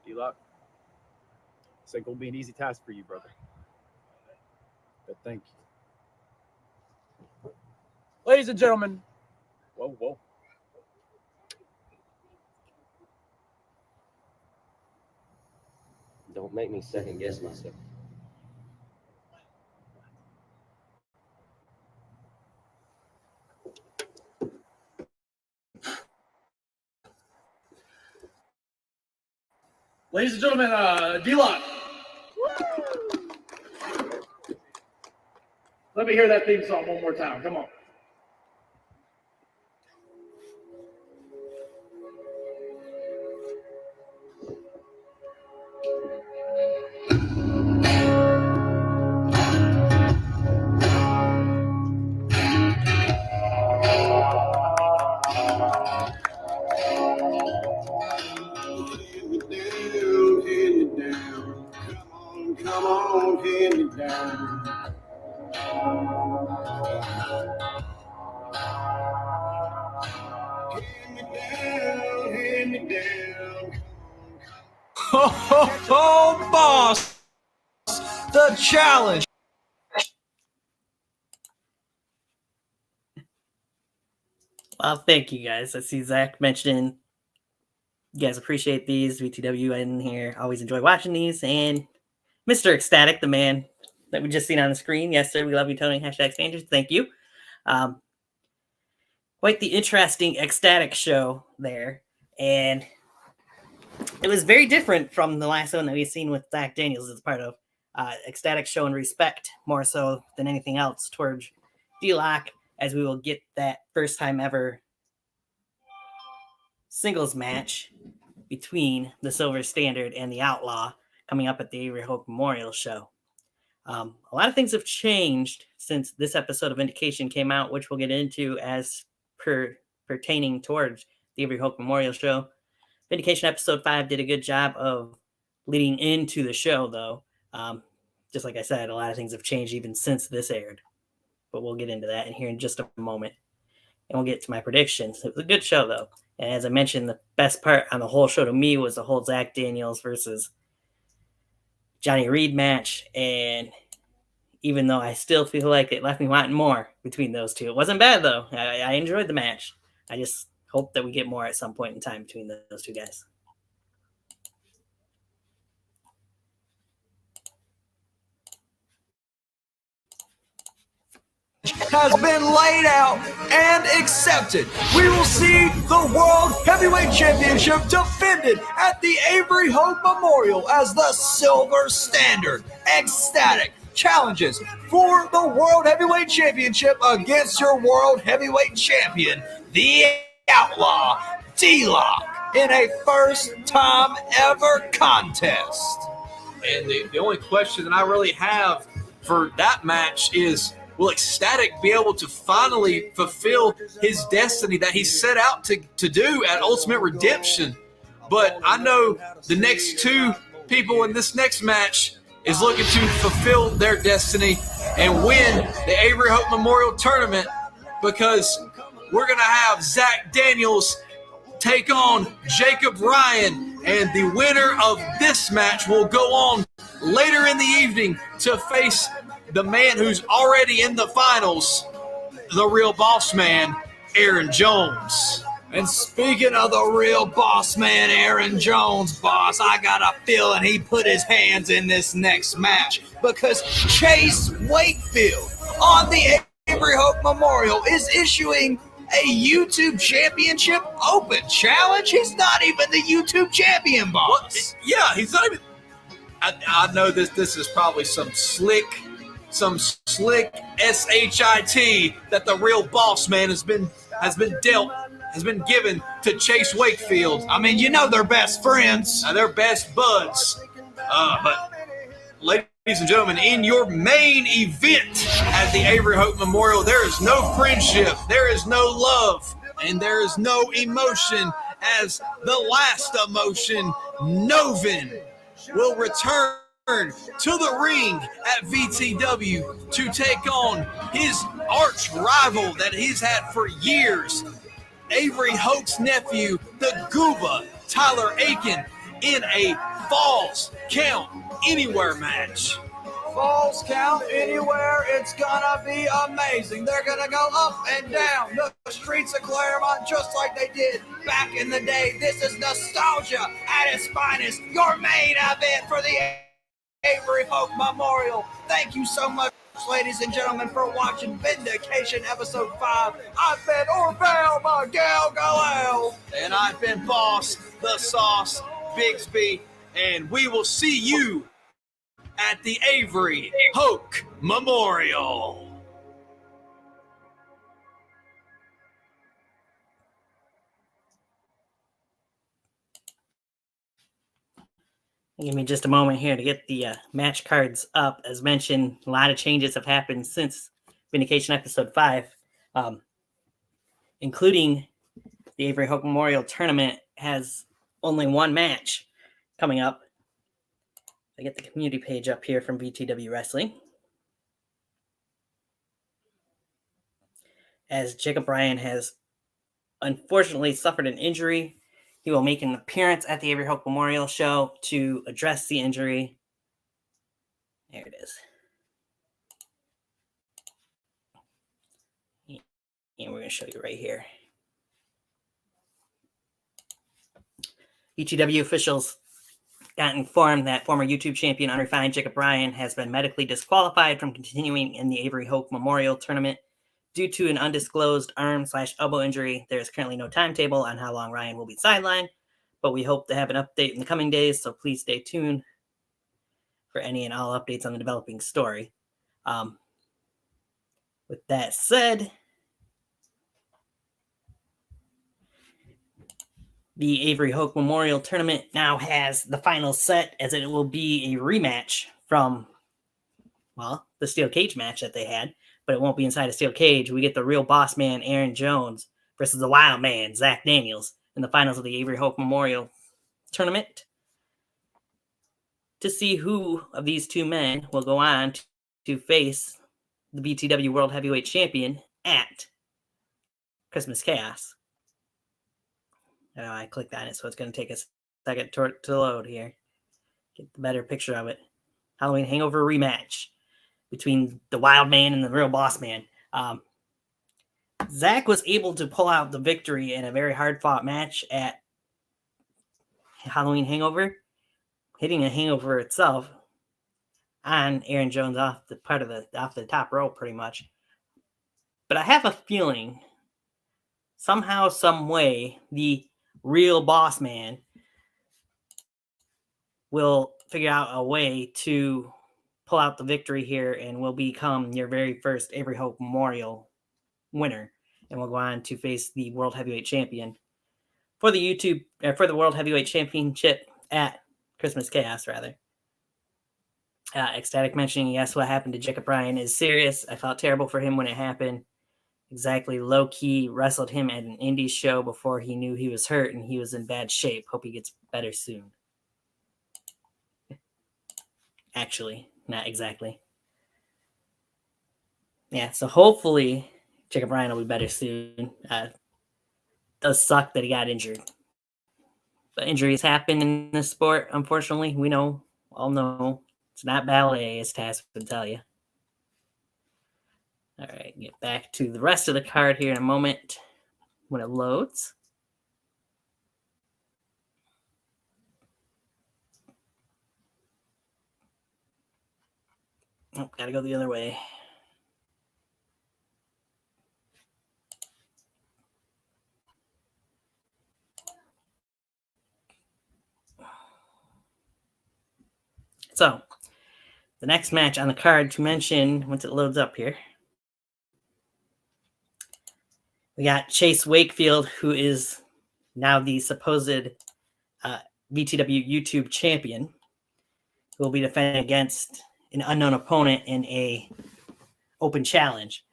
D-Lock, this ain't gonna be an easy task for you, brother. But thank you. Ladies and gentlemen, whoa. Don't make me second guess myself. Ladies and gentlemen, D-Lock. Let me hear that theme song one more time. Come on. Come on, hand it down. Hand me down. Oh, boss! The challenge. Well, thank you guys. I see Zach mentioning you guys appreciate these. VTW in here. Always enjoy watching these. And Mr. Ecstatic, the man that we just seen on the screen. Yes, sir. We love you, Tony. #standards. Thank you. Quite the interesting Ecstatic show there. And it was very different from the last one that we've seen with Zach Daniels as part of Ecstatic showing respect more so than anything else towards D-Lock, as we will get that first time ever singles match between the Silver Standard and the Outlaw coming up at the Avery Hope Memorial Show. A lot of things have changed since this episode of Vindication came out, which we'll get into as pertaining towards the Avery Hope Memorial Show. Vindication episode 5 did a good job of leading into the show, though. Just like I said, a lot of things have changed even since this aired. But we'll get into that in here in just a moment. And we'll get to my predictions. It was a good show, though. And as I mentioned, the best part on the whole show to me was the whole Zach Daniels versus Johnny Reed match. And even though I still feel like it left me wanting more between those two, it wasn't bad, though. I enjoyed the match. I just hope that we get more at some point in time between those two guys. Has been laid out and accepted. We will see the World Heavyweight Championship defended at the Avery Hope Memorial as the Silver Standard. Ecstatic challenges for the World Heavyweight Championship against your World Heavyweight Champion, the Outlaw, D-Lock in a first-time ever contest. And the only question that I really have for that match is, will Ecstatic be able to finally fulfill his destiny that he set out to do at Ultimate Redemption? But I know the next two people in this next match is looking to fulfill their destiny and win the Avery Hope Memorial Tournament, because we're going to have Zach Daniels take on Jacob Ryan, and the winner of this match will go on later in the evening to face the man who's already in the finals, the real boss man, Aaron Jones. And speaking of the real boss man, Aaron Jones, boss, I got a feeling he put his hands in this next match, because Chase Wakefield on the Avery Hope Memorial is issuing a YouTube Championship Open challenge. He's not even the YouTube champion, boss. Yeah, he's not even. I know this is probably some slick shit that the real boss man has been given to Chase Wakefield. I mean, you know they're best friends. They're best buds. But ladies and gentlemen, in your main event at the Avery Hope Memorial, there is no friendship, there is no love, and there is no emotion, as the last emotion, Novin, will return to the ring at VTW to take on his arch rival that he's had for years, Avery Hope's nephew, the Gooba, Tyler Aiken, in a Falls Count Anywhere match. Falls Count Anywhere, it's gonna be amazing. They're gonna go up and down the streets of Claremont just like they did back in the day. This is nostalgia at its finest. Your main event for the Avery Hope Memorial. Thank you so much, ladies and gentlemen, for watching Vindication Episode 5. I've been Orville Miguel Galel. And I've been Boss, the Sauce, Bigsby, and we will see you at the Avery Hope Memorial. Give me just a moment here to get the match cards up. As mentioned, a lot of changes have happened since Vindication Episode 5, including the Avery Hope Memorial Tournament has only one match coming up. I get the community page up here from VTW Wrestling. As Jacob Ryan has unfortunately suffered an injury, he will make an appearance at the Avery Hope Memorial show to address the injury. There it is. And we're going to show you right here. VTW officials got informed that former YouTube champion unrefined Jacob Ryan has been medically disqualified from continuing in the Avery Hope Memorial Tournament due to an undisclosed arm/elbow injury. There is currently no timetable on how long Ryan will be sidelined, but we hope to have an update in the coming days, so please stay tuned for any and all updates on the developing story. With that said, the Avery Hope Memorial Tournament now has the final set, as it will be a rematch from, well, the steel cage match that they had, but it won't be inside a steel cage. We get the real boss man, Aaron Jones, versus the wild man, Zach Daniels, in the finals of the Avery Hope Memorial Tournament, to see who of these two men will go on to face the BTW World Heavyweight Champion at Christmas Chaos. I clicked on it, so it's going to take a second to load here. Get the better picture of it. Halloween Hangover rematch between the Wild Man and the Real Boss Man. Zach was able to pull out the victory in a very hard-fought match at Halloween Hangover, hitting a hangover itself on Aaron Jones off the top rope, pretty much. But I have a feeling, somehow, some way, the Real Boss Man will figure out a way to pull out the victory here and will become your very first Avery Hope Memorial winner, and will go on to face the World Heavyweight Champion. for the for the World Heavyweight Championship at Christmas Chaos, rather. Ecstatic mentioning, yes, what happened to Jacob Bryan is serious. I felt terrible for him when it happened. Exactly, low-key wrestled him at an indie show before he knew he was hurt, and he was in bad shape. Hope he gets better soon. Actually, not exactly. Yeah, so hopefully Jacob Bryan will be better soon. Does suck that he got injured. But injuries happen in this sport, unfortunately. We all know. It's not ballet, as Taz would tell you. All right, get back to the rest of the card here in a moment when it loads. Oh, gotta go the other way. So, the next match on the card to mention once it loads up here, we got Chase Wakefield, who is now the supposed VTW YouTube champion, who will be defending against an unknown opponent in a open challenge.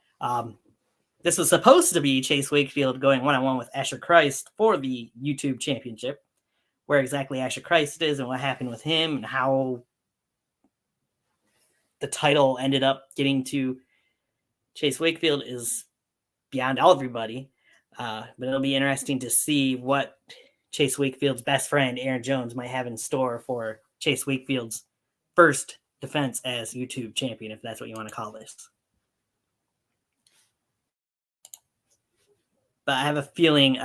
This was supposed to be Chase Wakefield going one-on-one with Asher Christ for the YouTube championship. Where exactly Asher Christ is and what happened with him and how the title ended up getting to Chase Wakefield is beyond everybody. But it'll be interesting to see what Chase Wakefield's best friend, Aaron Jones, might have in store for Chase Wakefield's first defense as YouTube champion, if that's what you want to call this. But I have a feeling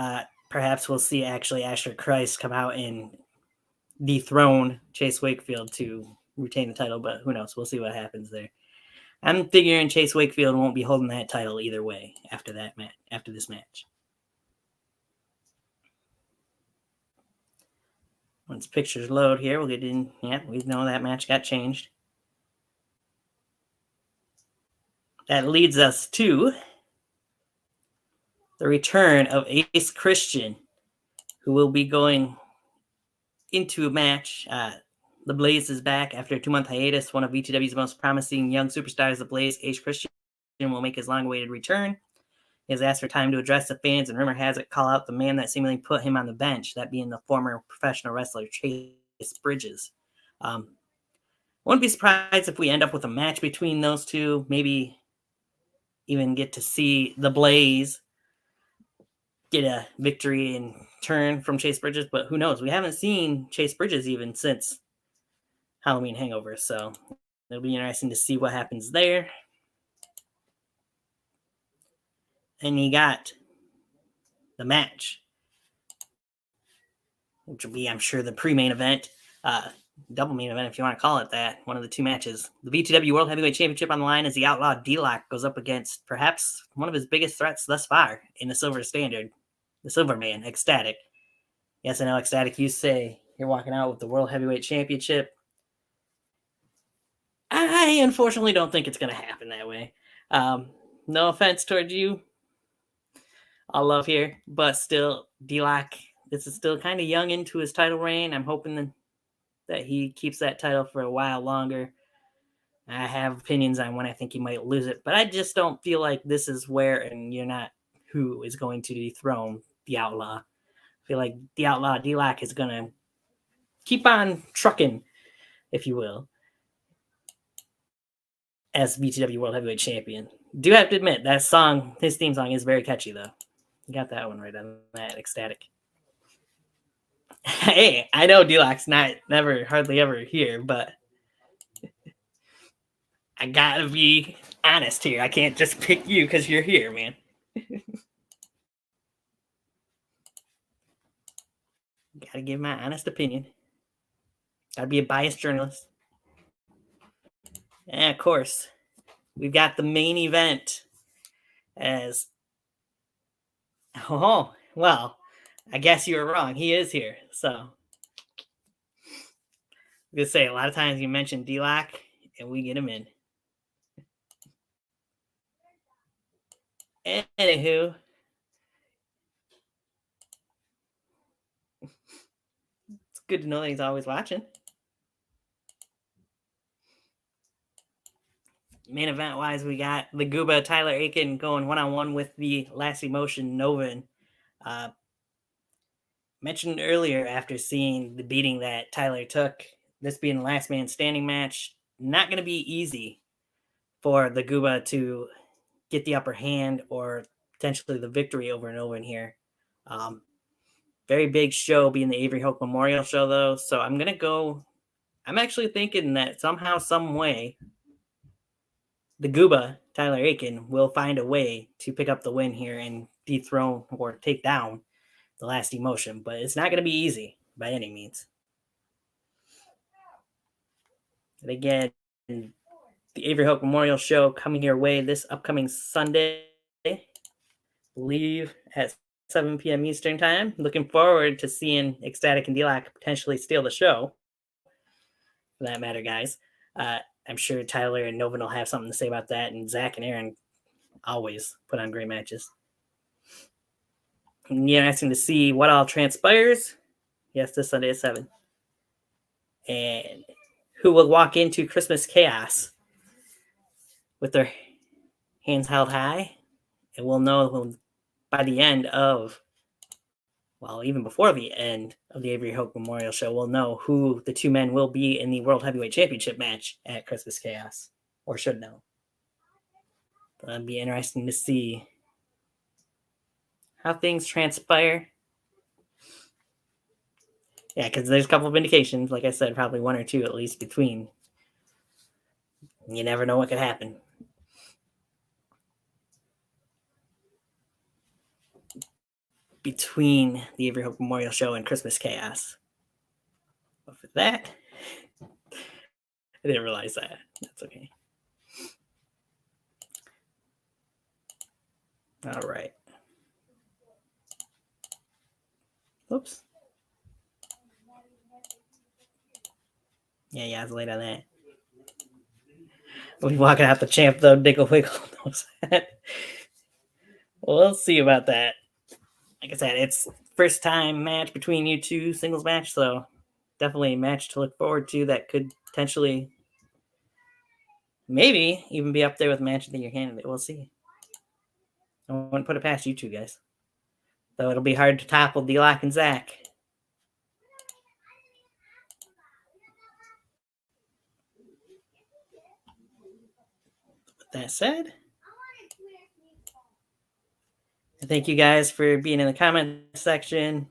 perhaps we'll see actually Asher Christ come out and dethrone Chase Wakefield to retain the title, but who knows? We'll see what happens there. I'm figuring Chase Wakefield won't be holding that title either way after this match. Once pictures load here, we'll get in. Yeah, we know that match got changed. That leads us to the return of Ace Christian, who will be going into a match. The Blaze is back after a 2-month hiatus. One of VTW's most promising young superstars, The Blaze, Ace Christian, will make his long-awaited return. He has asked for time to address the fans, and rumor has it call out the man that seemingly put him on the bench, that being the former professional wrestler Chase Bridges. Wouldn't be surprised if we end up with a match between those two, maybe even get to see the Blaze get a victory in turn from Chase Bridges, but who knows? We haven't seen Chase Bridges even since Halloween Hangover, so it'll be interesting to see what happens there. And you got the match, which will be, I'm sure, the pre-main event, double main event if you want to call it that, one of the two matches. The VTW World Heavyweight Championship on the line as the Outlaw D-Lock goes up against perhaps one of his biggest threats thus far in the Silver Standard, the Silver Man, Ecstatic. Yes, I know, Ecstatic, you say you're walking out with the World Heavyweight Championship. I unfortunately don't think it's going to happen that way. No offense towards you. All love here, but still, D-Lock, this is still kind of young into his title reign. I'm hoping that he keeps that title for a while longer. I have opinions on when I think he might lose it, but I just don't feel like this is where, and you're not who is going to dethrone the Outlaw. I feel like the Outlaw D-Lock is going to keep on trucking, if you will, as VTW World Heavyweight Champion. Do have to admit, that song, his theme song, is very catchy, though. You got that one right on that, Ecstatic. Hey, I know D-Lock's hardly ever here, but I gotta be honest here. I can't just pick you because you're here, man. Gotta give my honest opinion. Gotta be a biased journalist. And of course, we've got the main event as... Oh, well, I guess you were wrong. He is here, so... I'm gonna say, a lot of times you mention D-Lock, and we get him in. Anywho, good to know that he's always watching. Main event wise, we got the Gooba Tyler Aiken going one-on-one with the Last Emotion Novin. Mentioned earlier, after seeing the beating that Tyler took, this being the last man standing match, not going to be easy for the Gooba to get the upper hand or potentially the victory over Novin here. Very big show, being the Avery Hoke Memorial Show, though. So I'm actually thinking that somehow, some way, the Gooba, Tyler Aiken, will find a way to pick up the win here and dethrone or take down the Last Emotion. But it's not going to be easy by any means. And again, the Avery Hoke Memorial Show coming your way this upcoming Sunday, I believe at 7 p.m. Eastern Time. Looking forward to seeing Ecstatic and D-Lock potentially steal the show. For that matter, guys. I'm sure Tyler and Novin will have something to say about that, and Zach and Aaron always put on great matches. It'll be interesting to see what all transpires. Yes, this Sunday at 7. And who will walk into Christmas Chaos with their hands held high. And we'll know by the end of, well, even before the end of the Avery Hoke Memorial Show, we'll know who the two men will be in the World Heavyweight Championship match at Christmas Chaos, or should know. But it'll be interesting to see how things transpire. Yeah, because there's a couple of indications, like I said, probably one or two at least between. You never know what could happen. Between the Avery Hoke Memorial Show and Christmas Chaos. But for that, I didn't realize that. That's okay. All right. Oops. Yeah, I was late on that. We'll be walking out the champ, though. Diggle Wiggle knows that. Well, we'll see about that. Like I said, it's first time match between you two, singles match, so definitely a match to look forward to that could potentially maybe even be up there with match of the year candidate. We'll see. I wouldn't put it past you two guys. Though it'll be hard to topple D-Lock and Zach. With that said, thank you guys for being in the comment section.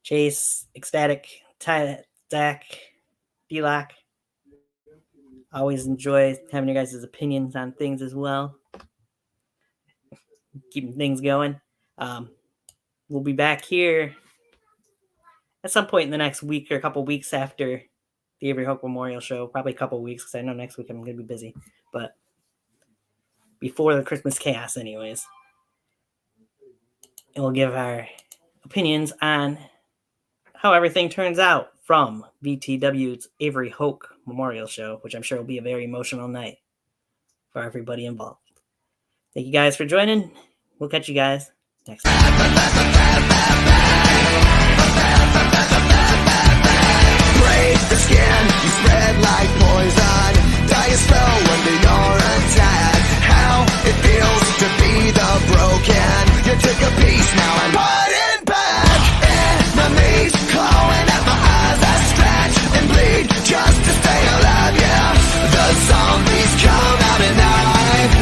Chase, Ecstatic, Ty, Zach, D-Lock. Always enjoy having your guys' opinions on things as well. Keeping things going. We'll be back here at some point in the next week or a couple weeks after the Avery Hoke Memorial Show. Probably a couple weeks because I know next week I'm going to be busy. But before the Christmas Chaos anyways. And we'll give our opinions on how everything turns out from VTW's Avery Hoke Memorial Show, which I'm sure will be a very emotional night for everybody involved. Thank you guys for joining. We'll catch you guys next time.